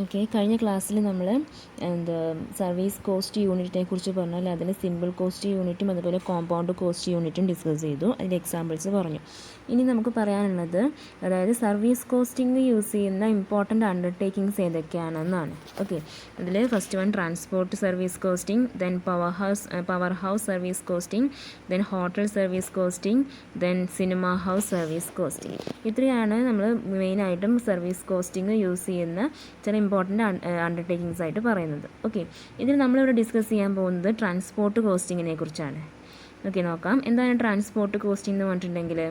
Okay, കഴിഞ്ഞ ക്ലാസ്സിൽ നമ്മൾ സർവീസ് കോസ്റ്റ് യൂണിറ്റിനെ കുറിച്ച് പറഞ്ഞാൽ അതിൽ സിമ്പിൾ കോസ്റ്റ് യൂണിറ്റും അതുപോലെ കോമ്പൗണ്ട് കോസ്റ്റ് യൂണിറ്റും ഡിസ്കസ് ചെയ്തു, അതിൻ്റെ എക്സാമ്പിൾസ് പറഞ്ഞു. ഇനി നമുക്ക് പറയാനുള്ളത് അതായത് സർവീസ് കോസ്റ്റിംഗ് യൂസ് ചെയ്യുന്ന ഇമ്പോർട്ടൻ്റ് അണ്ടർടേക്കിങ്സ് ഏതൊക്കെയാണെന്നാണ്. ഓക്കെ, അതിൽ first one transport service costing, then power house service costing, then hotel service costing, then cinema house service costing. ഇത്രയാണ് നമ്മൾ മെയിനായിട്ടും സർവീസ് കോസ്റ്റിംഗ് യൂസ് ചെയ്യുന്ന ചില ഇമ്പോർട്ടൻ്റ് അണ്ടർടേക്കിങ്സ് ആയിട്ട് പറയുന്നത്. ഓക്കെ, ഇതിൽ നമ്മളിവിടെ ഡിസ്കസ് ചെയ്യാൻ പോകുന്നത് ട്രാൻസ്പോർട്ട് കോസ്റ്റിങ്ങിനെ കുറിച്ചാണ്. ഓക്കെ, നോക്കാം. എന്താണ് ട്രാൻസ്പോർട്ട് കോസ്റ്റിംഗ് എന്ന് പറഞ്ഞിട്ടുണ്ടെങ്കിൽ,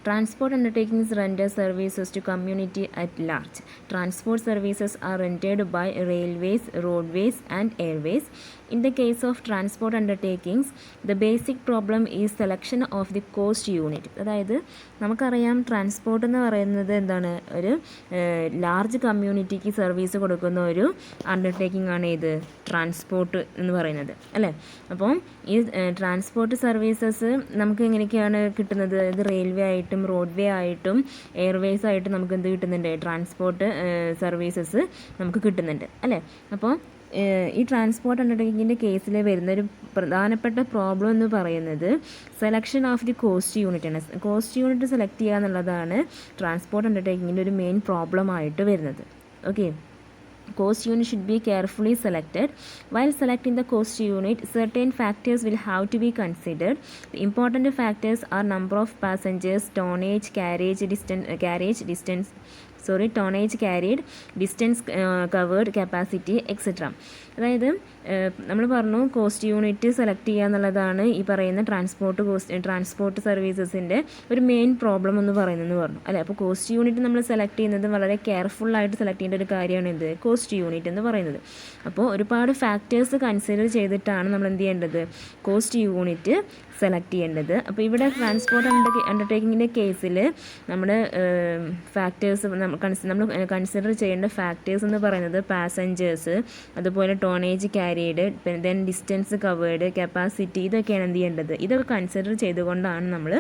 transport undertakings render services to community at large. Transport services are rendered by railways, roadways and airways. In the case of transport undertakings, the basic problem is selection of the cost unit. അതായത് നമുക്കറിയാം transport എന്ന് പറയുന്നത് എന്താണ്, ഒരു large കമ്മ്യൂണിറ്റിക്ക് service കൊടുക്കുന്ന ഒരു undertaking ആണ് ഇത് ട്രാൻസ്പോർട്ട് എന്ന് പറയുന്നത്, അല്ലേ? അപ്പം ഈ ട്രാൻസ്പോർട്ട് സർവീസസ് നമുക്ക് എങ്ങനെയൊക്കെയാണ് കിട്ടുന്നത്? ഇത് റെയിൽവേ ആയിട്ടും റോഡ്വേ ആയിട്ടും എയർവേസ് ആയിട്ടും നമുക്ക് എന്ത് കിട്ടുന്നുണ്ട്? ട്രാൻസ്പോർട്ട് സർവീസസ് നമുക്ക് കിട്ടുന്നുണ്ട്, അല്ലേ? അപ്പോൾ ഈ ട്രാൻസ്പോർട്ട് അണ്ടർടേക്കിങ്ങിൻ്റെ കേസിൽ വരുന്നൊരു പ്രധാനപ്പെട്ട പ്രോബ്ലം എന്ന് പറയുന്നത് selection of the cost unit ആണ്. കോസ്റ്റ് യൂണിറ്റ് സെലക്ട് ചെയ്യുക എന്നുള്ളതാണ് ട്രാൻസ്പോർട്ട് അണ്ടർടേക്കിങ്ങിൻ്റെ ഒരു മെയിൻ പ്രോബ്ലം ആയിട്ട് വരുന്നത്. Okay, cost unit should be carefully selected. While selecting the cost unit, certain factors will have to be considered. The important factors are number of passengers, tonnage carried, distance covered, capacity, etc. അതായത് നമ്മൾ പറഞ്ഞു cost unit select ചെയ്യുക എന്നുള്ളതാണ് ഈ പറയുന്ന transport സർവീസസിൻ്റെ ഒരു main problem എന്ന് പറയുന്നതെന്ന് പറഞ്ഞു, അല്ലേ? അപ്പോൾ കോസ്റ്റ് യൂണിറ്റ് നമ്മൾ സെലക്ട് ചെയ്യുന്നത് വളരെ കെയർഫുള്ളായിട്ട് സെലക്ട് ചെയ്യേണ്ട ഒരു കാര്യമാണ് ഇത് കോസ്റ്റ് യൂണിറ്റ് എന്ന് പറയുന്നത്. അപ്പോൾ ഒരുപാട് ഫാക്ടേഴ്സ് കൺസിഡർ ചെയ്തിട്ടാണ് നമ്മൾ എന്ത് ചെയ്യേണ്ടത്? കോസ്റ്റ് യൂണിറ്റ് സെലക്ട് ചെയ്യേണ്ടത്. അപ്പോൾ ഇവിടെ ട്രാൻസ്പോർട്ട് അണ്ടർടേക്കിങ്ങിൻ്റെ കേസിൽ നമ്മുടെ ഫാക്ടേഴ്സ് നമ്മൾ കൺസിഡർ ചെയ്യേണ്ട ഫാക്ടേഴ്സ് എന്ന് പറയുന്നത് പാസഞ്ചേഴ്സ്, അതുപോലെ tonnage carried, then distance covered, capacity, ഇതൊക്കെയാണ് എന്ത് ചെയ്യേണ്ടത്? ഇതൊക്കെ കൺസിഡർ ചെയ്തുകൊണ്ടാണ് നമ്മൾ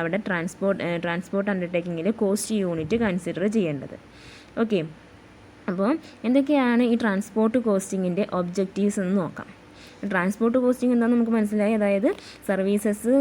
അവിടെ ട്രാൻസ്പോർട്ട് അണ്ടർടേക്കിങ്ങിൽ കോസ്റ്റ് യൂണിറ്റ് കൺസിഡർ ചെയ്യേണ്ടത്. ഓക്കെ, അപ്പോൾ എന്തൊക്കെയാണ് ഈ ട്രാൻസ്പോർട്ട് കോസ്റ്റിങ്ങിൻ്റെ ഒബ്ജക്റ്റീവ്സ് എന്ന് നോക്കാം. ട്രാൻസ്പോർട്ട് കോസ്റ്റിംഗ് എന്താണെന്ന് നമുക്ക് മനസ്സിലായി. അതായത് സർവീസസ്,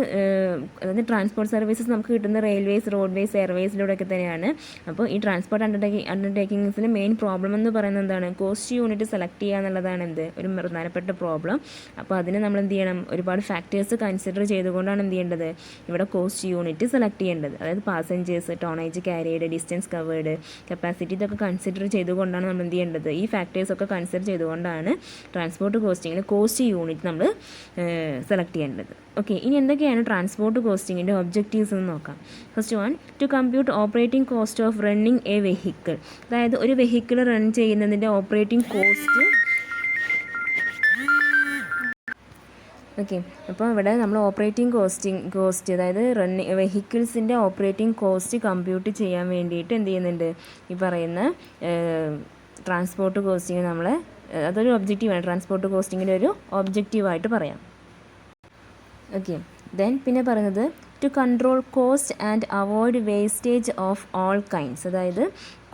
അതായത് ട്രാൻസ്പോർട്ട് സർവീസസ് നമുക്ക് കിട്ടുന്ന റെയിൽവേസ്, റോഡ്വേസ്, എയർവേസിലൂടെയൊക്കെ തന്നെയാണ്. അപ്പോൾ ഈ ട്രാൻസ്പോർട്ട് അണ്ടർടേക്കിങ്സിന് മെയിൻ പ്രോബ്ലം എന്ന് പറയുന്നത് എന്താണ്? കോസ്റ്റ് യൂണിറ്റ് സെലക്ട് ചെയ്യുക എന്നുള്ളതാണ് ഒരു പ്രധാനപ്പെട്ട പ്രോബ്ലം. അപ്പോൾ അതിന് നമ്മൾ എന്ത് ചെയ്യണം? ഒരുപാട് ഫാക്ടേഴ്സ് കൺസിഡർ ചെയ്തുകൊണ്ടാണ് എന്ത് ചെയ്യേണ്ടത്? ഇവിടെ കോസ്റ്റ് യൂണിറ്റ് സെലക്ട് ചെയ്യേണ്ടത്. അതായത് passengers, tonnage carried, distance covered, capacity, ഇതൊക്കെ കൺസിഡർ ചെയ്തുകൊണ്ടാണ് നമ്മൾ എന്ത് ചെയ്യേണ്ടത്? ഈ ഫാക്ടേഴ്സൊക്കെ കൺസിഡർ ചെയ്തുകൊണ്ടാണ് ട്രാൻസ്പോർട്ട് കോസ്റ്റിങ്ങിൽ കോസ്റ്റ് യൂണിറ്റ് നമ്മൾ സെലക്ട് ചെയ്യേണ്ടത്. ഓക്കെ, ഇനി എന്തൊക്കെയാണ് ട്രാൻസ്പോർട്ട് കോസ്റ്റിങ്ങിൻ്റെ ഒബ്ജക്റ്റീവ്സ് എന്ന് നോക്കാം. First one, to compute operating cost of running a vehicle. അതായത് ഒരു വെഹിക്കിൾ റൺ ചെയ്യുന്നതിൻ്റെ ഓപ്പറേറ്റിംഗ് കോസ്റ്റ്. ഓക്കെ, അപ്പോൾ ഇവിടെ നമ്മൾ ഓപ്പറേറ്റിംഗ് കോസ്റ്റ് അതായത് വെഹിക്കിൾസിൻ്റെ ഓപ്പറേറ്റിംഗ് കോസ്റ്റ് കമ്പ്യൂട്ട് ചെയ്യാൻ വേണ്ടിയിട്ട് എന്ത് ചെയ്യുന്നുണ്ട്? ഈ പറയുന്ന ട്രാൻസ്പോർട്ട് കോസ്റ്റിംഗ് നമ്മൾ അതൊരു ഒബ്ജക്റ്റീവാണ്. ട്രാൻസ്പോർട്ട് കോസ്റ്റിങ്ങിൻ്റെ ഒരു ഒബ്ജക്റ്റീവായിട്ട് പറയാം. ഓക്കെ, ദെൻ പിന്നെ പറയുന്നത് to control cost and avoid wastage of all kinds. അതായത്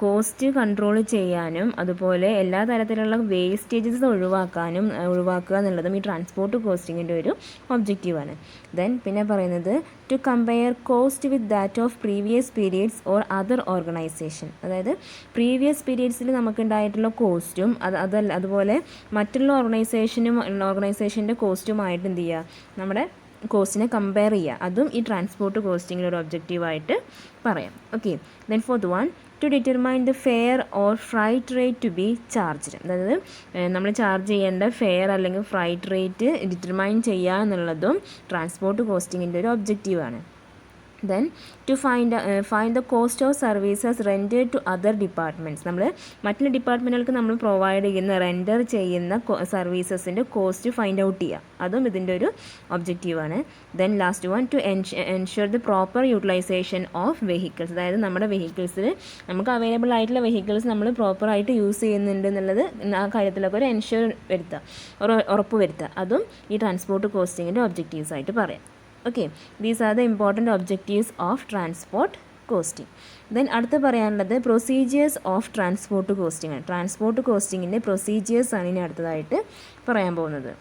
കോസ്റ്റ് കൺട്രോൾ ചെയ്യാനും അതുപോലെ എല്ലാ തരത്തിലുള്ള വേസ്റ്റേജസ് ഒഴിവാക്കുക എന്നുള്ളതും ഈ ട്രാൻസ്പോർട്ട് കോസ്റ്റിങ്ങിൻ്റെ ഒരു ഒബ്ജക്റ്റീവാണ്. ദെൻ പിന്നെ പറയുന്നത് to compare cost with that of previous periods or other organisation. അതായത് പ്രീവിയസ് പീരിയഡ്സിൽ നമുക്കുണ്ടായിട്ടുള്ള കോസ്റ്റും അതുപോലെ മറ്റുള്ള ഓർഗനൈസേഷൻ്റെ കോസ്റ്റുമായിട്ട് എന്ത് ചെയ്യുക? നമ്മുടെ കോസ്റ്റിനെ കമ്പയർ ചെയ്യുക. അതും ഈ ട്രാൻസ്പോർട്ട് കോസ്റ്റിങ്ങിൻ്റെ ഒരു ഒബ്ജക്റ്റീവായിട്ട് പറയാം. Okay, then fourth one, to determine the fare or freight rate to be charged. അതായത് നമ്മൾ ചാർജ് ചെയ്യേണ്ട ഫെയർ അല്ലെങ്കിൽ ഫ്രൈറ്റ് റേറ്റ് ഡിറ്റർമൈൻ ചെയ്യുക എന്നുള്ളതും ട്രാൻസ്പോർട്ട് കോസ്റ്റിങ്ങിൻ്റെ ഒരു ഒബ്ജക്റ്റീവാണ്. Then to find the cost of services rendered to other departments. നമ്മൾ മറ്റുള്ള ഡിപ്പാർട്ട്മെൻറ്റുകൾക്ക് നമ്മൾ പ്രൊവൈഡ് ചെയ്യുന്ന റെൻഡർ ചെയ്യുന്ന സർവീസസിൻ്റെ കോസ്റ്റ് ഫൈൻഡ് ഔട്ട് ചെയ്യുക. അതും ഇതിൻ്റെ ഒരു ഒബ്ജക്റ്റീവാണ്. Then last one, to ensure the proper utilisation of vehicles. അതായത് നമ്മുടെ വെഹിക്കിൾസിൽ നമുക്ക് അവൈലബിൾ ആയിട്ടുള്ള വെഹിക്കിൾസ് നമ്മൾ പ്രോപ്പറായിട്ട് യൂസ് ചെയ്യുന്നുണ്ട് എന്നുള്ളത് ആ കാര്യത്തിലൊക്കെ ഒരു എൻഷുർ ഉറപ്പ് വരുത്തുക. അതും ഈ ട്രാൻസ്പോർട്ട് കോസ്റ്റിങ്ങിൻ്റെ ഒബ്ജക്റ്റീവ്സ് ആയിട്ട് പറയാം. Okay, these are the important objectives of transport costing. Then അടുത്ത് പറയാനുള്ളത് പ്രൊസീജിയേഴ്സ് ഓഫ് ട്രാൻസ്പോർട്ട് കോസ്റ്റിംഗ് ആണ്. ട്രാൻസ്പോർട്ട് കോസ്റ്റിങ്ങിൻ്റെ പ്രൊസീജിയേഴ്സ് ആണ് ഇനി അടുത്തതായിട്ട് പറയാൻ പോകുന്നത്.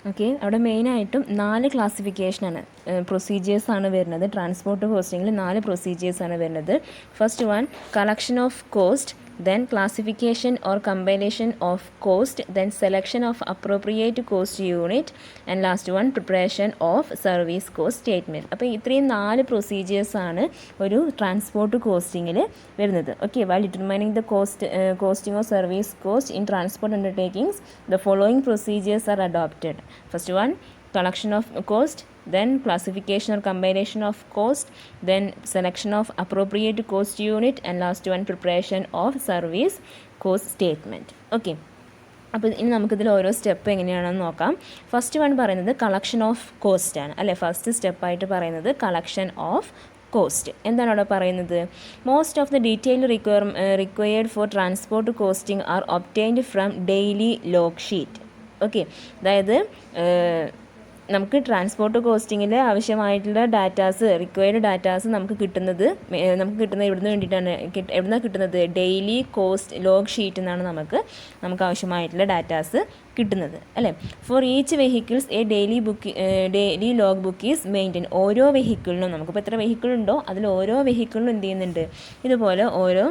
ഓക്കെ, അവിടെ മെയിനായിട്ടും 4 ക്ലാസിഫിക്കേഷനാണ്, പ്രൊസീജിയേഴ്സാണ് വരുന്നത്. ട്രാൻസ്പോർട്ട് കോസ്റ്റിങ്ങിൽ 4 പ്രൊസീജിയേഴ്സാണ് വരുന്നത്. First one collection of cost, then classification or compilation of cost, then selection of appropriate cost unit, and last one preparation of service cost statement. അപ്പോൾ ഇത്രയും 4 പ്രൊസീജിയേഴ്സാണ് ഒരു ട്രാൻസ്പോർട്ട് കോസ്റ്റിങ്ങിൽ വരുന്നത്. Okay, while determining the costing of service cost in transport undertakings, the following procedures are adopted. First one, collection of cost, then classification or combination of cost, then selection of appropriate cost unit, and last one preparation of service cost statement. Okay, അപ്പോൾ ഇനി നമുക്കിതിൽ ഓരോ step എങ്ങനെയാണെന്ന് നോക്കാം. First one പറയുന്നത് collection of cost ആണ് അല്ലേ. First സ്റ്റെപ്പായിട്ട് പറയുന്നത് കളക്ഷൻ ഓഫ് കോസ്റ്റ്. എന്താണ് അവിടെ പറയുന്നത്? Most of the detail required for transport costing are obtained from daily log sheet. Okay, അതായത് നമുക്ക് ട്രാൻസ്പോർട്ട് കോസ്റ്റിങ്ങിൽ ആവശ്യമായിട്ടുള്ള ഡാറ്റാസ്, റിക്വയർഡ് ഡാറ്റാസ് നമുക്ക് കിട്ടുന്നത് എവിടുന്ന് വേണ്ടിയിട്ടാണ്, എവിടുന്നാണ് കിട്ടുന്നത്? ഡെയിലി കോസ്റ്റ് ലോഗ് ഷീറ്റിൽ നിന്നാണ് നമുക്ക് ആവശ്യമായിട്ടുള്ള ഡാറ്റാസ് കിട്ടുന്നത് അല്ലേ. For each vehicles A daily log book is maintain. ഓരോ വെഹിക്കിളിനും, നമുക്കിപ്പോൾ എത്ര വെഹിക്കിൾ ഉണ്ടോ അതിൽ ഓരോ വെഹിക്കിളിനും എന്ത് ചെയ്യുന്നുണ്ട്, ഇതുപോലെ ഓരോ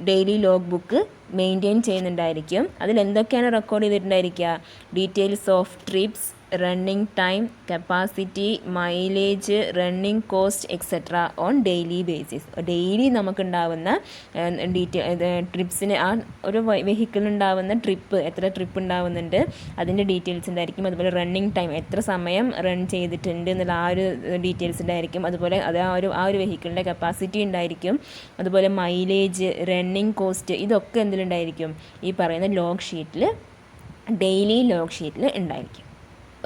ഡെയിലി ലോഗ് ബുക്ക് മെയിൻറ്റെയിൻ ചെയ്യുന്നുണ്ടായിരിക്കും. അതിൽ എന്തൊക്കെയാണ് റെക്കോർഡ് ചെയ്തിട്ടുണ്ടായിരിക്കുക? Details of trips, running time, capacity, mileage, running cost etcetera on daily basis. Daily നമുക്കുണ്ടാവുന്ന ട്രിപ്സിന്, ആ ഒരു വെഹിക്കിളിനുണ്ടാവുന്ന ട്രിപ്പ്, എത്ര ട്രിപ്പ് ഉണ്ടാവുന്നുണ്ട് അതിൻ്റെ ഡീറ്റെയിൽസ് ഉണ്ടായിരിക്കും. അതുപോലെ റണ്ണിങ് ടൈം, എത്ര സമയം റൺ ചെയ്തിട്ടുണ്ട് എന്നുള്ള ആ ഒരു ഡീറ്റെയിൽസ് ഉണ്ടായിരിക്കും. അതുപോലെ അത് ആ ഒരു വെഹിക്കിളിൻ്റെ കപ്പാസിറ്റി ഉണ്ടായിരിക്കും. അതുപോലെ മൈലേജ്, റണ്ണിങ് കോസ്റ്റ്, ഇതൊക്കെ എന്തിലുണ്ടായിരിക്കും? ഈ പറയുന്ന ലോഗ് ഷീറ്റിൽ, ഡെയിലി ലോഗ് ഷീറ്റിൽ ഉണ്ടായിരിക്കും.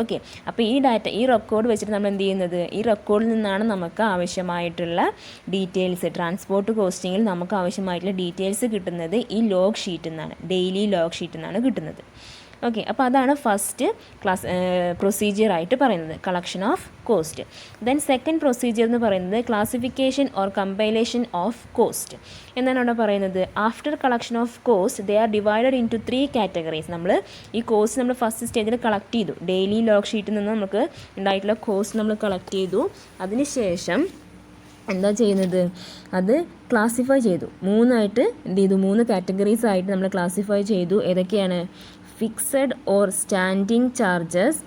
ഓക്കെ, അപ്പോൾ ഈ ഡാറ്റ, ഈ റെക്കോർഡ് വെച്ചിട്ട് നമ്മൾ എന്ത് ചെയ്യുന്നത്? ഈ റെക്കോർഡിൽ നിന്നാണ് നമുക്ക് ആവശ്യമായിട്ടുള്ള ഡീറ്റെയിൽസ്, ട്രാൻസ്പോർട്ട് കോസ്റ്റിങ്ങിൽ നമുക്ക് ആവശ്യമായിട്ടുള്ള ഡീറ്റെയിൽസ് കിട്ടുന്നത് ഈ ലോഗ് ഷീറ്റിൽ നിന്നാണ്, ഡെയിലി ലോഗ് ഷീറ്റിൽ നിന്നാണ് കിട്ടുന്നത്. ഓക്കെ, അപ്പോൾ അതാണ് ഫസ്റ്റ് പ്രൊസീജിയറായിട്ട് പറയുന്നത്, collection of cost. Then second procedure എന്ന് പറയുന്നത് classification or compilation of cost. എന്നാണ് അവിടെ പറയുന്നത്? After collection of cost they are divided into 3 categories. നമ്മൾ ഈ കോസ്റ്റ് നമ്മൾ ഫസ്റ്റ് സ്റ്റേജിൽ കളക്ട് ചെയ്തു. ഡെയിലി ലോഗ് ഷീറ്റിൽ നിന്ന് നമുക്ക് ഉണ്ടായിട്ടുള്ള കോസ്റ്റ് നമ്മൾ കളക്ട് ചെയ്തു. അതിനുശേഷം എന്താ ചെയ്യുന്നത്? അത് ക്ലാസിഫൈ ചെയ്തു. 3 കാറ്റഗറീസ് ആയിട്ട് നമ്മൾ ക്ലാസിഫൈ ചെയ്തു. ഏതൊക്കെയാണ്? Fixed or standing charges,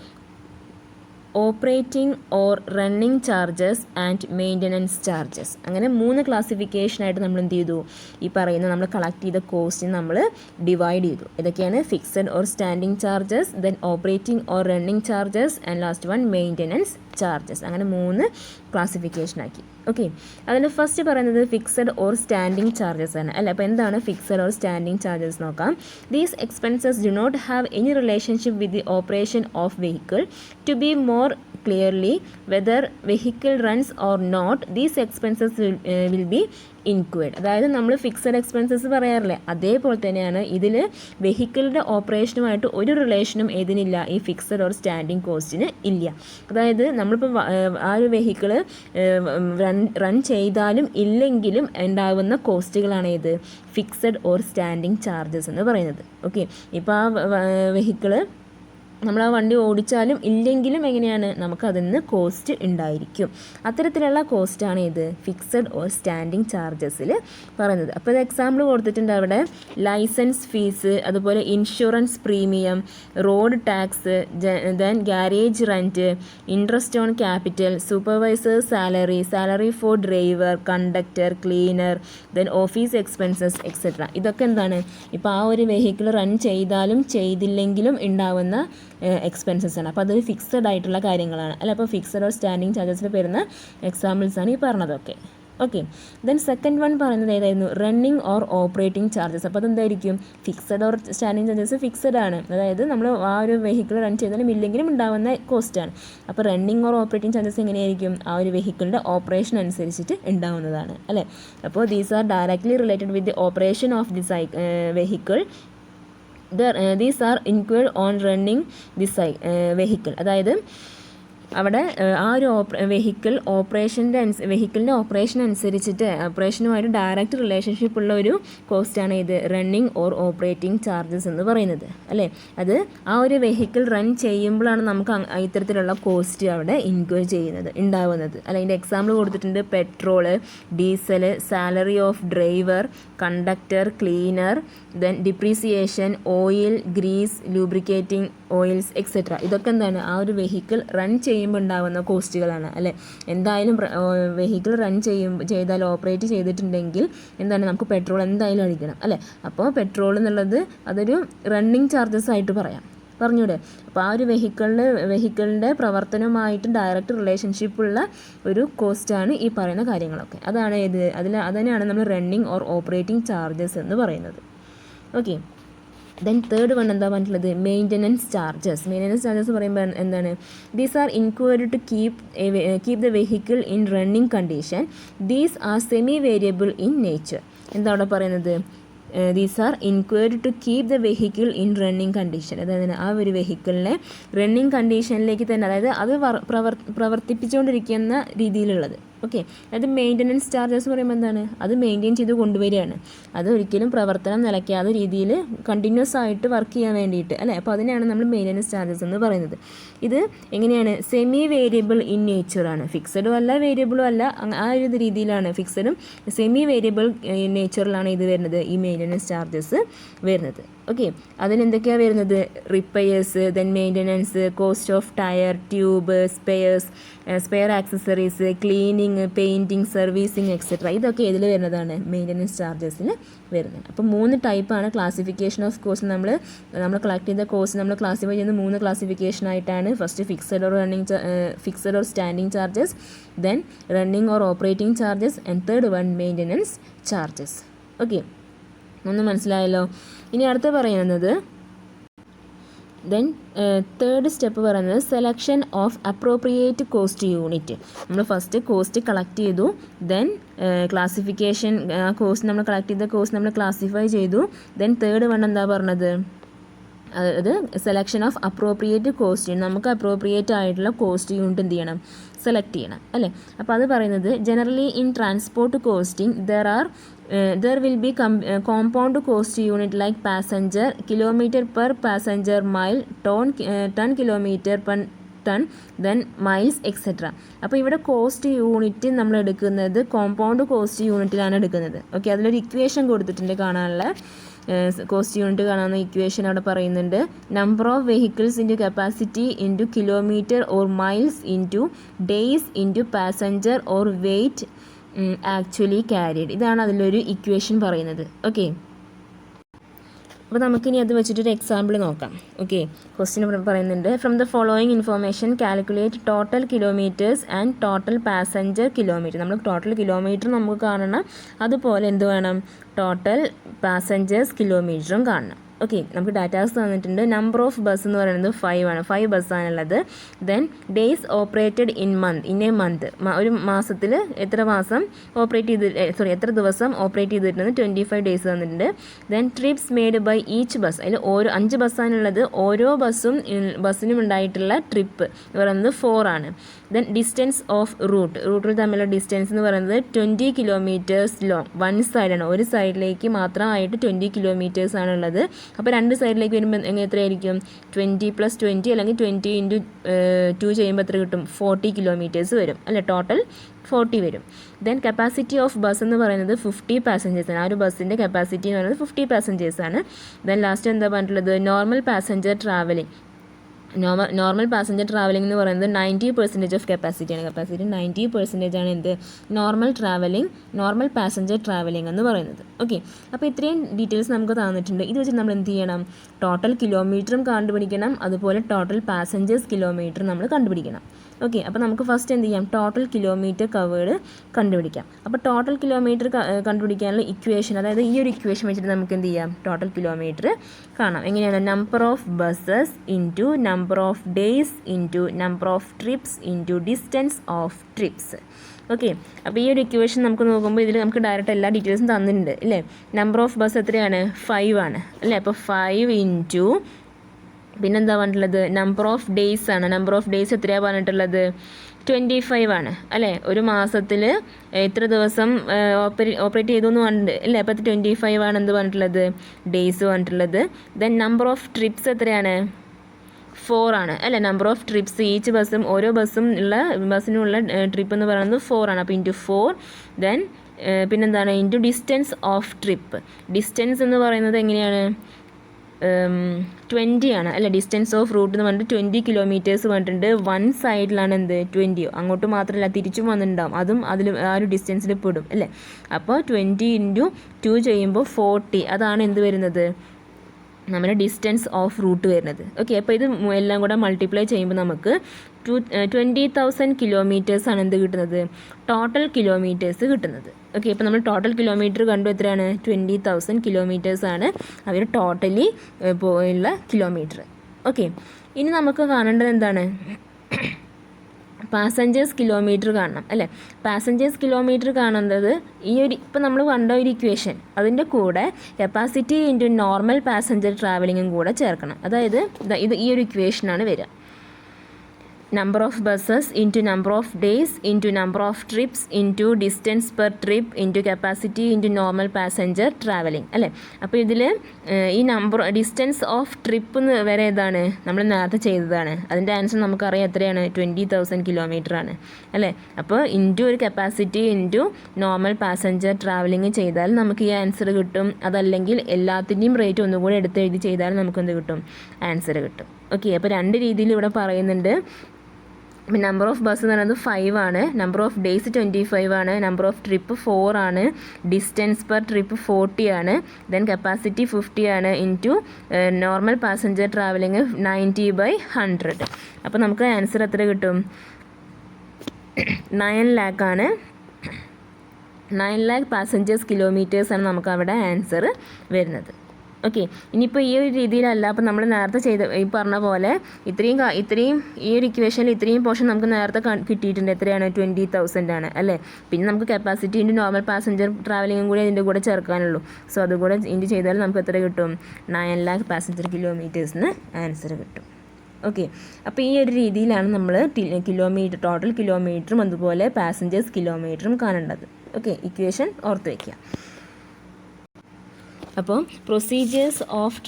operating or running charges and maintenance charges. അങ്ങനെ 3 ക്ലാസിഫിക്കേഷനായിട്ട് നമ്മൾ എന്ത് ചെയ്തു? ഈ പറയുന്ന നമ്മൾ കളക്ട് ചെയ്ത കോസ്റ്റിന് നമ്മൾ ഡിവൈഡ് ചെയ്തു. ഇതൊക്കെയാണ് fixed or standing charges, then operating or running charges, and last one maintenance charges. അങ്ങനെ 3 ക്ലാസിഫിക്കേഷനാക്കി. ഓക്കെ, അതിൽ ഫസ്റ്റ് പറയുന്നത് ഫിക്സഡ് ഓർ സ്റ്റാൻഡിംഗ് ചാർജസ് ആണ് അല്ലേ. അപ്പോൾ എന്താണ് ഫിക്സഡ് ഓർ സ്റ്റാൻഡിംഗ് ചാർജസ് നോക്കാം. These expenses do not have any relationship with the operation of vehicle. To be more clearly whether vehicle runs or not, these expenses will be incurred. അതായത് നമ്മൾ fixed expenses പറയാറില്ലേ, അതേപോലെ തന്നെയാണ് ഇതിൽ വെഹിക്കിളിൻ്റെ ഓപ്പറേഷനുമായിട്ട് ഒരു റിലേഷനും ഏതിനില്ല, ഈ fixed or standing കോസ്റ്റിന് ഇല്ല. അതായത് നമ്മളിപ്പോൾ ആ ഒരു വെഹിക്കിൾ റൺ ചെയ്താലും ഇല്ലെങ്കിലും ഉണ്ടാകുന്ന കോസ്റ്റുകളാണ് ഏത്? ഫിക്സഡ് ഓർ സ്റ്റാൻഡിങ് ചാർജസ് എന്ന് പറയുന്നത്. ഓക്കെ, ഇപ്പോൾ ആ വെഹിക്കിള് നമ്മൾ ആ വണ്ടി ഓടിച്ചാലും ഇല്ലെങ്കിലും എങ്ങനെയാണ് നമുക്കതിൽ നിന്ന് കോസ്റ്റ് ഉണ്ടായിരിക്കും. അത്തരത്തിലുള്ള കോസ്റ്റാണ് ഇത് ഫിക്സഡ് ഓർ സ്റ്റാൻഡിങ് ചാർജസിൽ പറയുന്നത്. അപ്പോൾ ഇത് എക്സാമ്പിൾ കൊടുത്തിട്ടുണ്ട് അവിടെ. ലൈസൻസ് ഫീസ്, അതുപോലെ insurance premium, road tax, then garage rent, interest on capital, supervisor salary, salary for driver, conductor, cleaner, then office expenses etcetera. ഇതൊക്കെ എന്താണ്? ഇപ്പോൾ ആ ഒരു വെഹിക്കിൾ റൺ ചെയ്താലും ചെയ്തില്ലെങ്കിലും ഉണ്ടാവുന്ന എക്സ്പെൻസസ് ആണ്. അപ്പോൾ അതൊരു ഫിക്സഡ് ആയിട്ടുള്ള കാര്യങ്ങളാണ് അല്ല. അപ്പോൾ ഫിക്സഡ് ഓർ സ്റ്റാൻഡിങ് ചാർജസിൽ വരുന്ന എക്സാമ്പിൾസാണ് ഈ പറഞ്ഞതൊക്കെ. ഓക്കെ, ദെൻ സെക്കൻഡ് വൺ പറയുന്നത് ഏതായിരുന്നു? Running or operating charges. അപ്പോൾ അതെന്തായിരിക്കും? Fixed or standing charges fixed ആണ്. അതായത് നമ്മൾ ആ ഒരു വെഹിക്കിൾ റൺ ചെയ്താലും ഇല്ലെങ്കിലും ഉണ്ടാകുന്ന കോസ്റ്റാണ്. അപ്പോൾ റണ്ണിങ് ഓർ ഓപ്പറേറ്റിംഗ് ചാർജസ് എങ്ങനെയായിരിക്കും? ആ ഒരു വെഹിക്കിളിൻ്റെ ഓപ്പറേഷൻ അനുസരിച്ചിട്ട് ഉണ്ടാവുന്നതാണ് അല്ലേ. അപ്പോൾ these are directly related with the operation of the vehicle. These are incurred on running this vehicle. അതായത് അവിടെ ആ ഒരു വെഹിക്കിളിൻ്റെ ഓപ്പറേഷൻ അനുസരിച്ചിട്ട് ഓപ്പറേഷനുമായിട്ട് ഡയറക്റ്റ് റിലേഷൻഷിപ്പ് ഉള്ള ഒരു കോസ്റ്റാണ് ഇത് റണ്ണിങ് ഓർ ഓപ്പറേറ്റിംഗ് ചാർജസ് എന്ന് പറയുന്നത് അല്ലേ. അത് ആ ഒരു വെഹിക്കിൾ റൺ ചെയ്യുമ്പോഴാണ് നമുക്ക് ഇത്തരത്തിലുള്ള കോസ്റ്റ് അവിടെ ഇൻക്വയർ ഉണ്ടാവുന്നത് അല്ല. അതിൻ്റെ എക്സാമ്പിൾ കൊടുത്തിട്ടുണ്ട്: petrol, diesel, salary of driver, conductor, cleaner, then depreciation, oil, grease, lubricating oils etcetera. ഇതൊക്കെ എന്താണ് ആ ഒരു വെഹിക്കിൾ റൺ ചെയ്യുമ്പോൾ ഉണ്ടാകുന്ന കോസ്റ്റുകളാണ് അല്ലേ. എന്തായാലും വെഹിക്കിൾ റൺ ചെയ്താൽ ഓപ്പറേറ്റ് ചെയ്തിട്ടുണ്ടെങ്കിൽ എന്താണ് നമുക്ക് പെട്രോൾ എന്തായാലും അടിക്കണം അല്ലേ. അപ്പോൾ പെട്രോൾ എന്നുള്ളത് അതൊരു റണ്ണിങ് ചാർജസ് ആയിട്ട് പറഞ്ഞൂടെ. അപ്പോൾ ആ ഒരു വെഹിക്കിളിൻ്റെ പ്രവർത്തനവുമായിട്ട് ഡയറക്റ്റ് റിലേഷൻഷിപ്പുള്ള ഒരു കോസ്റ്റാണ് ഈ പറയുന്ന കാര്യങ്ങളൊക്കെ. അതാണ് അതിനെയാണ് നമ്മൾ റണ്ണിങ് ഓർ ഓപ്പറേറ്റിംഗ് ചാർജസ് എന്ന് പറയുന്നത്. ഓക്കെ. ദെൻ തേർഡ് വൺ എന്താ പറഞ്ഞിട്ടുള്ളത്? മെയിൻ്റനൻസ് ചാർജസ് പറയുമ്പോൾ എന്താണ്? These are incurred to keep the vehicle in running condition. These are semi variable in nature. എന്താ അവിടെ പറയുന്നത്? These are incurred to keep the vehicle in running condition. അതായത് ആ ഒരു വെഹിക്കിളിനെ റണ്ണിങ് കണ്ടീഷനിലേക്ക് തന്നെ, അതായത് അത് പ്രവർത്തിപ്പിച്ചുകൊണ്ടിരിക്കുന്ന രീതിയിലുള്ളത്. ഓക്കെ. അതായത് മെയിൻ്റനൻസ് ചാർജസ് പറയുമ്പോൾ എന്താണ്? അത് മെയിൻറ്റെയിൻ ചെയ്ത് കൊണ്ടുവരികയാണ്. അത് ഒരിക്കലും പ്രവർത്തനം നിലയ്ക്കാത്ത രീതിയിൽ കണ്ടിന്യൂസ് ആയിട്ട് വർക്ക് ചെയ്യാൻ വേണ്ടിയിട്ട് അല്ലേ. അപ്പോൾ അതിനെയാണ് നമ്മൾ മെയിൻ്റനൻസ് ചാർജസ് എന്ന് പറയുന്നത്. ഇത് എങ്ങനെയാണ്? സെമി വേരിയബിൾ ഇൻ നേച്ചറാണ്. ഫിക്സഡും അല്ല വേരിയബിളും അല്ല, ആ ഒരു രീതിയിലാണ്. ഫിക്സഡും സെമി വേരിയബിൾ ഇൻ നേച്ചറിലാണ് ഇത് വരുന്നത്, ഈ മെയിൻ്റനൻസ് ചാർജസ് വരുന്നത്. ഓക്കെ. അതിനെന്തൊക്കെയാണ് വരുന്നത്? Repairs, then maintenance, cost of tyre, tube, spare accessories, cleaning, painting, servicing etcetera. ഇതൊക്കെ ഇതിൽ വരുന്നതാണ് മെയിൻ്റനൻസ് ചാർജസിൽ വരുന്നത്. അപ്പോൾ 3 ടൈപ്പാണ് ക്ലാസിഫിക്കേഷൻ ഓഫ് കോസ്റ്റ്. നമ്മൾ കളക്ട് ചെയ്ത കോസ്റ്റ് നമ്മൾ ക്ലാസിഫൈ ചെയ്യുന്ന 3 ക്ലാസിഫിക്കേഷനായിട്ടാണ്. First fixed or standing charges, then running or operating charges, and third one maintenance charges. Okay, ഒന്ന് മനസ്സിലായല്ലോ. ഇനി അടുത്ത് പറയുന്നത് ദെൻ തേർഡ് സ്റ്റെപ്പ് പറയുന്നത് selection of appropriate cost unit. നമ്മൾ ഫസ്റ്റ് കോസ്റ്റ് കളക്ട് ചെയ്തു, ദെൻ ക്ലാസിഫിക്കേഷൻ, കോസ്റ്റ് നമ്മൾ കളക്ട് ചെയ്ത കോസ്റ്റ് നമ്മൾ ക്ലാസിഫൈ ചെയ്തു, ദെൻ തേർഡ് വൺ എന്താ പറഞ്ഞത്? അത് സെലക്ഷൻ ഓഫ് അപ്രോപ്രിയേറ്റ് കോസ്റ്റ്. നമുക്ക് അപ്രോപ്രിയേറ്റ് ആയിട്ടുള്ള കോസ്റ്റ് യൂണിറ്റ് എന്ത് ചെയ്യണം? സെലക്ട് ചെയ്യണം അല്ലേ. അപ്പോൾ അത് പറയുന്നത് generally in transport costing there will be compound cost unit like passenger, kilometer per passenger mile, ton kilometer per ton, then miles etc. അപ്പോൾ ഇവിടെ കോസ്റ്റ് യൂണിറ്റ് നമ്മൾ എടുക്കുന്നത് കോമ്പൗണ്ട് കോസ്റ്റ് യൂണിറ്റിലാണ് എടുക്കുന്നത്. ഓക്കെ, അതിലൊരു ഇക്വേഷൻ കൊടുത്തിട്ടുണ്ട് കാണാനുള്ള. കോസ്റ്റ് യൂണിറ്റ് കാണാവുന്ന equation അവിടെ പറയുന്നുണ്ട്. Number of vehicles into capacity into kilometre or miles into days into passenger or weight actually carried. ഇതാണ് അതിലൊരു ഇക്വേഷൻ പറയുന്നത്. ഓക്കെ, അപ്പോൾ നമുക്കിനി അത് വെച്ചിട്ടൊരു എക്സാമ്പിൾ നോക്കാം. ഓക്കെ, ക്വസ്റ്റ്യൻ പറയുന്നുണ്ട്: from the following information calculate total kilometres and total passenger kilometre. നമ്മൾ ടോട്ടൽ കിലോമീറ്റർ നമുക്ക് കാണണം, അതുപോലെ എന്ത് വേണം? ടോട്ടൽ പാസഞ്ചേഴ്സ് കിലോമീറ്ററും കാണണം. ഓക്കെ, നമുക്ക് ഡാറ്റാസ് തന്നിട്ടുണ്ട്. നമ്പർ ഓഫ് ബസ് എന്ന് പറയുന്നത് 5 ആണ്. 5 ബസ്സാണുള്ളത്. Then days operated in a month. ഒരു മാസത്തിൽ എത്ര ദിവസം ഓപ്പറേറ്റ് ചെയ്തിട്ടുണ്ട്? 25 ഡേയ്സ് തന്നിട്ടുണ്ട്. Then trips made by each bus. അതിൽ 5 ബസ്സാണുള്ളത്. ഓരോ ബസ്സിനും ഉണ്ടായിട്ടുള്ള ട്രിപ്പ് എന്ന് പറയുന്നത് 4 ആണ്. ദെൻ ഡിസ്റ്റൻസ് ഓഫ് റൂട്ടുകൾ തമ്മിലുള്ള ഡിസ്റ്റൻസ് എന്ന് പറയുന്നത് 20 കിലോമീറ്റേഴ്സ് ലോങ്. വൺ സൈഡാണ്, ഒരു സൈഡിലേക്ക് മാത്രമായിട്ട് 20 കിലോമീറ്റേഴ്സ് ആണുള്ളത്. അപ്പോൾ 2 സൈഡിലേക്ക് വരുമ്പോൾ എത്രയായിരിക്കും? 20 + 20 അല്ലെങ്കിൽ 20 × 2 ചെയ്യുമ്പോൾ എത്ര കിട്ടും? 40 കിലോമീറ്റേഴ്സ് വരും അല്ലേ. ടോട്ടൽ 40 വരും. ദെൻ കപ്പാസിറ്റി ഓഫ് ബസ് എന്ന് പറയുന്നത് 50 പാസഞ്ചേഴ്സാണ്. ആ ഒരു ബസ്സിൻ്റെ കപ്പാസിറ്റി എന്ന് പറയുന്നത് 50 പാസഞ്ചേഴ്സാണ്. ദെൻ ലാസ്റ്റ് എന്താ പറഞ്ഞിട്ടുള്ളത്? നോർമൽ പാസഞ്ചർ ട്രാവലിംഗ് എന്ന് പറയുന്നത് 90% ഓഫ് കപ്പാസിറ്റിയാണ്. കപ്പാസിറ്റി 90% ആണ് എന്ത്? നോർമൽ പാസഞ്ചർ ട്രാവലിംഗ് എന്ന് പറയുന്നത്. ഓക്കെ, അപ്പോൾ ഇത്രയും ഡീറ്റെയിൽസ് നമുക്ക് തന്നിട്ടുണ്ട്. ഇത് വെച്ച് നമ്മൾ എന്ത് ചെയ്യണം? ടോട്ടൽ കിലോമീറ്ററും കണ്ടുപിടിക്കണം, അതുപോലെ ടോട്ടൽ പാസഞ്ചേഴ്സ് കിലോമീറ്റർ നമ്മൾ കണ്ടുപിടിക്കണം. ഓക്കെ, അപ്പോൾ നമുക്ക് ഫസ്റ്റ് എന്ത് ചെയ്യാം? ടോട്ടൽ കിലോമീറ്റർ കവേർഡ് കണ്ടുപിടിക്കാം. അപ്പോൾ ടോട്ടൽ കിലോമീറ്റർ കണ്ടുപിടിക്കാനുള്ള ഇക്വേഷൻ, അതായത് ഈ ഒരു ഇക്വേഷൻ വെച്ചിട്ട് നമുക്ക് എന്ത് ചെയ്യാം? ടോട്ടൽ കിലോമീറ്റർ കാണാം. എങ്ങനെയാണ്? Number of buses into number of days into number of TRIPS into distance of TRIPS. Okay, അപ്പോൾ ഈ ഒരു ഇക്വേഷൻ നമുക്ക് നോക്കുമ്പോൾ ഇതിൽ നമുക്ക് ഡയറക്റ്റ് എല്ലാ ഡീറ്റെയിൽസും തന്നിട്ടുണ്ട് ഇല്ലേ. നമ്പർ ഓഫ് ബസ് എത്രയാണ്? 5 ആണ് അല്ലേ. അപ്പോൾ 5 ഇൻറ്റു പിന്നെന്താ പറഞ്ഞിട്ടുള്ളത്, നമ്പർ ഓഫ് ഡേയ്സ് ആണ്. നമ്പർ ഓഫ് ഡേയ്സ് എത്രയാണ് പറഞ്ഞിട്ടുള്ളത്, 25 ആണ് അല്ലേ. ഒരു മാസത്തിൽ എത്ര ദിവസം ഓപ്പറേറ്റ് ചെയ്തു എന്ന് പറഞ്ഞിട്ട് അല്ലേ. അപ്പോൾ 25 ആണ് എന്ത് പറഞ്ഞിട്ടുള്ളത്, ഡേയ്സ് പറഞ്ഞിട്ടുള്ളത്. ദെൻ നമ്പർ ഓഫ് ട്രിപ്സ് എത്രയാണ്, 4 ആണ് അല്ലേ. നമ്പർ ഓഫ് ട്രിപ്സ് ഈച്ച് ബസ്സും ഓരോ ബസ്സിനുള്ള ട്രിപ്പ് എന്ന് പറയുന്നത് 4 ആണ്. അപ്പോൾ ഇൻറ്റു 4. ദെൻ പിന്നെന്താണ്, into distance of trip. Distance എന്ന് പറയുന്നത് എങ്ങനെയാണ്, 20 ആണ് അല്ലേ. ഡിസ്റ്റൻസ് ഓഫ് റൂട്ട് എന്ന് പറഞ്ഞിട്ട് 20 കിലോമീറ്റേഴ്സ് പറഞ്ഞിട്ടുണ്ട്. വൺ സൈഡിലാണ് എന്ത് 20, അങ്ങോട്ട് മാത്രമല്ല തിരിച്ചും വന്നിട്ടുണ്ടാവും, അതും അതിൽ ആ ഒരു ഡിസ്റ്റൻസിൽ പെടും അല്ലേ. അപ്പോൾ 20 × 2 ചെയ്യുമ്പോൾ 40, അതാണ് എന്ത് വരുന്നത്, നമ്മുടെ ഡിസ്റ്റൻസ് ഓഫ് റൂട്ട് വരുന്നത്. ഓക്കെ, അപ്പോൾ ഇത് എല്ലാം കൂടെ മൾട്ടിപ്ലൈ ചെയ്യുമ്പോൾ നമുക്ക് 20,000 കിലോമീറ്റേഴ്സ് ആണ് എന്ത് കിട്ടുന്നത്, ടോട്ടൽ കിലോമീറ്റേഴ്സ് കിട്ടുന്നത്. ഓക്കെ, ഇപ്പോൾ നമ്മൾ ടോട്ടൽ കിലോമീറ്റർ കണ്ടു, എത്രയാണ്, 20,000 കിലോമീറ്റേഴ്സ് ആണ് അവർ ടോട്ടലി ഉള്ള കിലോമീറ്റർ. ഓക്കെ, ഇനി നമുക്ക് കാണേണ്ടത് എന്താണ്, പാസഞ്ചേഴ്സ് കിലോമീറ്റർ കാണണം അല്ലേ. പാസഞ്ചേഴ്സ് കിലോമീറ്റർ കാണുന്നത് ഇപ്പോൾ നമ്മൾ കണ്ട ഒരു ഇക്വേഷൻ, അതിൻ്റെ കൂടെ കപ്പാസിറ്റി ഇൻറ്റു നോർമൽ പാസഞ്ചർ ട്രാവലിങ്ങും കൂടെ ചേർക്കണം. അതായത് ഇത് ഈ ഒരു ഇക്വേഷനാണ് വരിക. Number of buses into number of days into number of TRIPS into distance per trip into capacity into normal passenger travelling അല്ലേ. അപ്പോൾ ഇതിൽ ഈ ഡിസ്റ്റൻസ് ഓഫ് ട്രിപ്പ് വരെ ഏതാണ്, നമ്മൾ നേരത്തെ ചെയ്തതാണ്. അതിൻ്റെ ആൻസർ നമുക്കറിയാം എത്രയാണ്, 20,000 കിലോമീറ്റർ ആണ് അല്ലേ. അപ്പോൾ ഇൻറ്റു ഒരു capacity into normal passenger travelling ചെയ്താൽ നമുക്ക് ഈ ആൻസർ കിട്ടും. അതല്ലെങ്കിൽ എല്ലാത്തിൻ്റെയും റേറ്റ് ഒന്നുകൂടി എടുത്ത് എഴുതി ചെയ്താൽ നമുക്കെന്ത് കിട്ടും, ആൻസർ കിട്ടും. ഓക്കെ, അപ്പോൾ രണ്ട് രീതിയിൽ ഇവിടെ പറയുന്നുണ്ട്. നമ്പർ ഓഫ് ബസ് എന്ന് പറയുന്നത് 5 ആണ്, നമ്പർ ഓഫ് ഡേയ്സ് 25 ആണ്, നമ്പർ ഓഫ് ട്രിപ്പ് 4 ആണ്, ഡിസ്റ്റൻസ് പെർ ട്രിപ്പ് 40 ആണ്, ദെൻ കപ്പാസിറ്റി 50 ആണ്, ഇൻറ്റു നോർമൽ പാസഞ്ചർ ട്രാവലിംഗ് 90/100. അപ്പോൾ നമുക്ക് ആൻസർ എത്ര കിട്ടും, 9 lakh ആണ്. 9 lakh പാസഞ്ചേഴ്സ് കിലോമീറ്റേഴ്സാണ് നമുക്ക് അവിടെ ആൻസർ വരുന്നത്. ഓക്കെ, ഇനിയിപ്പോൾ ഈ ഒരു രീതിയിലല്ല, അപ്പോൾ നമ്മൾ നേരത്തെ ചെയ്ത ഈ പറഞ്ഞ പോലെ ഇത്രയും ഈ ഒരു ഇക്വേഷനിൽ ഇത്രയും പോർഷൻ നമുക്ക് നേരത്തെ കിട്ടിയിട്ടുണ്ട്. എത്രയാണ്, 20,000 ആണ് അല്ലേ. പിന്നെ നമുക്ക് കപ്പാസിറ്റി ഇൻറ്റു നോർമൽ പാസഞ്ചർ ട്രാവലിംഗും കൂടി അതിൻ്റെ കൂടെ ചേർക്കാനുള്ളൂ. സോ അതുകൂടെ ഇൻറ്റു ചെയ്താൽ നമുക്ക് എത്ര കിട്ടും, 9 lakh പാസഞ്ചർ കിലോമീറ്റേഴ്സിന് ആൻസർ കിട്ടും. ഓക്കെ, അപ്പോൾ ഈ ഒരു രീതിയിലാണ് നമ്മൾ ടോട്ടൽ കിലോമീറ്ററും അതുപോലെ പാസഞ്ചേഴ്സ് കിലോമീറ്ററും കാണേണ്ടത്. ഓക്കെ, ഇക്വേഷൻ ഓർത്ത് വയ്ക്കുക. അപ്പോൾ പ്രൊസീജിയേഴ്സ് ഓഫ്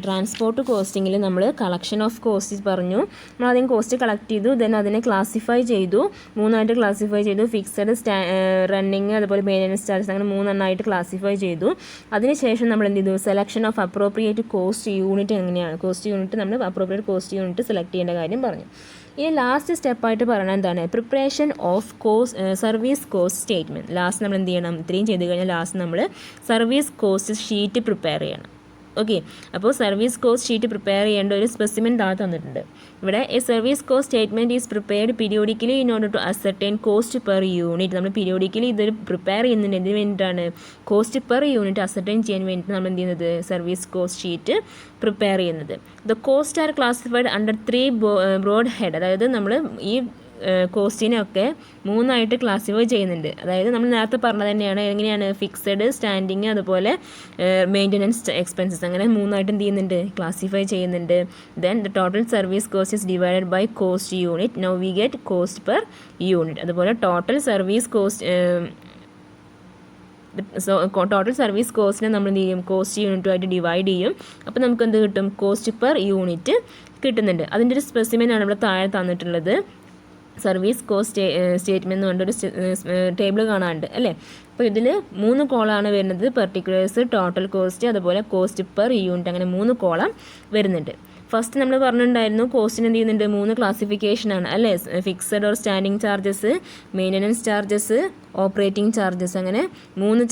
ട്രാൻസ്പോർട്ട് കോസ്റ്റിങ്ങിൽ നമ്മൾ കളക്ഷൻ ഓഫ് കോസ്റ്റ് പറഞ്ഞു. നമ്മളാദ്യം കോസ്റ്റ് കളക്ട് ചെയ്തു, ദെൻ അതിനെ ക്ലാസിഫൈ ചെയ്തു, 3 ക്ലാസിഫൈ ചെയ്തു. ഫിക്സഡ്, റണ്ണിങ്, അതുപോലെ മെയിൻ്റനൻസ് ചാർജസ്, അങ്ങനെ 3 ക്ലാസിഫൈ ചെയ്തു. അതിനുശേഷം നമ്മൾ എന്ത് ചെയ്തു, selection of appropriate cost unit എങ്ങനെയാണ്, കോസ്റ്റ് യൂണിറ്റ് നമ്മൾ അപ്രോപ്രിയേറ്റ് കോസ്റ്റ് യൂണിറ്റ് സെലക്ട് ചെയ്യേണ്ട കാര്യം പറഞ്ഞു. ഇനി ലാസ്റ്റ് സ്റ്റെപ്പായിട്ട് പറയുന്നത് എന്താണ്, preparation of service cost statement. Last നമ്മൾ എന്ത് ചെയ്യണം, ഇത്രയും ചെയ്ത് കഴിഞ്ഞാൽ ലാസ്റ്റ് നമ്മൾ സർവീസ് കോസ്റ്റ് ഷീറ്റ് പ്രിപ്പയർ ചെയ്യണം. ഓക്കെ, അപ്പോൾ സർവീസ് കോസ്റ്റ് ഷീറ്റ് പ്രിപ്പയർ ചെയ്യേണ്ട ഒരു സ്പെസിമെൻ താഴെ തന്നിട്ടുണ്ട്. ഇവിടെ a service cost statement is prepared periodically in order to ascertain cost per unit. നമ്മൾ പീരിയോഡിക്കലി ഇതൊരു പ്രിപ്പയർ ചെയ്യുന്നുണ്ട്. എന്തിനു വേണ്ടിയിട്ടാണ്, കോസ്റ്റ് പെർ യൂണിറ്റ് അസർട്ടൈൻ ചെയ്യാൻ വേണ്ടിയിട്ട് നമ്മൾ എന്ത് ചെയ്യുന്നത്, സർവീസ് കോസ്റ്റ് ഷീറ്റ് പ്രിപ്പയർ ചെയ്യുന്നത്. The cost are classified under 3 broad head. അതായത് നമ്മൾ ഈ കോസ്റ്റിനെയൊക്കെ 3 ക്ലാസിഫൈ ചെയ്യുന്നുണ്ട്. അതായത് നമ്മൾ നേരത്തെ പറഞ്ഞത് തന്നെയാണ്, എങ്ങനെയാണ്, ഫിക്സഡ്, സ്റ്റാൻഡിങ്, അതുപോലെ മെയിൻ്റനൻസ് എക്സ്പെൻസസ്, അങ്ങനെ 3 എന്ത് ചെയ്യുന്നുണ്ട്, ക്ലാസിഫൈ ചെയ്യുന്നുണ്ട്. Then the total service cost is divided by cost unit. Now we get cost per unit. അതുപോലെ ടോട്ടൽ സർവീസ് കോസ്റ്റിനെ നമ്മൾ എന്ത് ചെയ്യും, കോസ്റ്റ് യൂണിറ്റുമായിട്ട് ഡിവൈഡ് ചെയ്യും. അപ്പോൾ നമുക്ക് എന്ത് കിട്ടും, കോസ്റ്റ് പെർ യൂണിറ്റ് കിട്ടുന്നുണ്ട്. അതിൻ്റെ ഒരു സ്പെസിമെനാണ് ഇവിടെ താഴെ തന്നിട്ടുള്ളത്. സർവീസ് കോസ്റ്റ് സ്റ്റേറ്റ്മെൻറ്റ് എന്ന് പറഞ്ഞൊരു ടേബിൾ കാണാനുണ്ട് അല്ലേ. അപ്പോൾ ഇതിൽ 3 കോളമാണ് വരുന്നത്, പെർട്ടിക്കുലേഴ്സ്, ടോട്ടൽ കോസ്റ്റ്, അതുപോലെ കോസ്റ്റ് പെർ യൂണിറ്റ്, അങ്ങനെ 3 കോളം വരുന്നുണ്ട്. ഫസ്റ്റ് നമ്മൾ പറഞ്ഞിട്ടുണ്ടായിരുന്നു കോസ്റ്റിന് എന്ത് ചെയ്യുന്നുണ്ട്, 3 ക്ലാസിഫിക്കേഷനാണ് അല്ലേ. Fixed or standing charges, maintenance charges, operating charges, അങ്ങനെ 3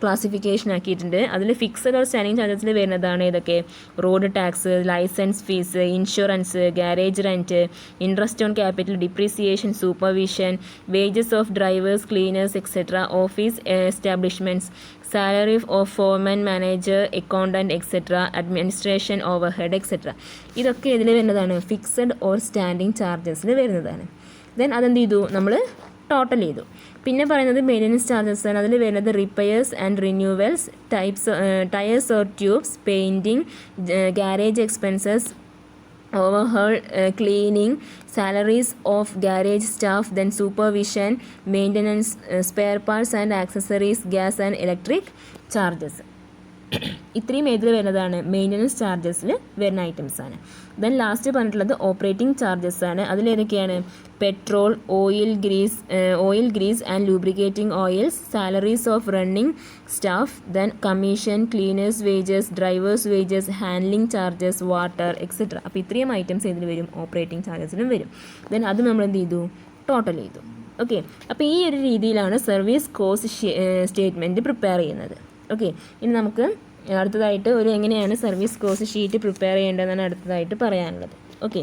ക്ലാസിഫിക്കേഷൻ ആക്കിയിട്ടുണ്ട്. അതിൽ ഫിക്സഡ് ഓർ സ്റ്റാൻഡിങ് ചാർജസിൽ വരുന്നതാണ് ഇതൊക്കെ, road tax, licence fees, insurance, garage rent, interest on capital, depreciation, supervision, wages of drivers, cleaners etcetera, office establishments, salary of foreman, manager, accountant etcetera, administration overhead etcetera. ഇതൊക്കെ ഇതിൽ വരുന്നതാണ്, fixed or standing ചാർജസിൽ വരുന്നതാണ്. Then അതെന്ത് ചെയ്തു, നമ്മൾ total ചെയ്തു. പിന്നെ പറയുന്നത് മെയിൻ്റനൻസ് ചാർജസ് ആണ്. അതിൽ വരുന്നത് repairs and renewals, tyres or tubes, painting, garage expenses, overhaul, cleaning, salaries of garage staff, then supervision, maintenance, spare parts and accessories, gas and electric charges. ഇത്രയും ഏതിൽ വരുന്നതാണ്? മെയിൻ്റനൻസ് ചാർജസിൽ വരുന്ന ഐറ്റംസ് ആണ്. ദെൻ ലാസ്റ്റ് പറഞ്ഞിട്ടുള്ളത് operating charges ആണ്. അതിലേതൊക്കെയാണ്? Petrol, oil grease and lubricating oils, salaries of running staff, then commission, cleaners wages, drivers wages, handling charges, water etcetera. അപ്പോൾ ഇത്രയും ഐറ്റംസ് ഇതിൽ വരും, ഓപ്പറേറ്റിംഗ് ചാർജസിലും വരും. ദെൻ അത് നമ്മൾ എന്ത് ചെയ്തു? ടോട്ടൽ ചെയ്തു. ഓക്കെ, അപ്പോൾ ഈ ഒരു രീതിയിലാണ് സർവീസ് കോസ്റ്റ് സ്റ്റേറ്റ്മെൻറ്റ് പ്രിപ്പയർ ചെയ്യുന്നത്. ഓക്കെ, ഇനി നമുക്ക് അടുത്തതായിട്ട് എങ്ങനെയാണ് സർവീസ് കോസ്റ്റ് ഷീറ്റ് പ്രിപ്പയർ ചെയ്യേണ്ടതെന്നാണ് അടുത്തതായിട്ട് പറയാനുള്ളത്. ഓക്കെ.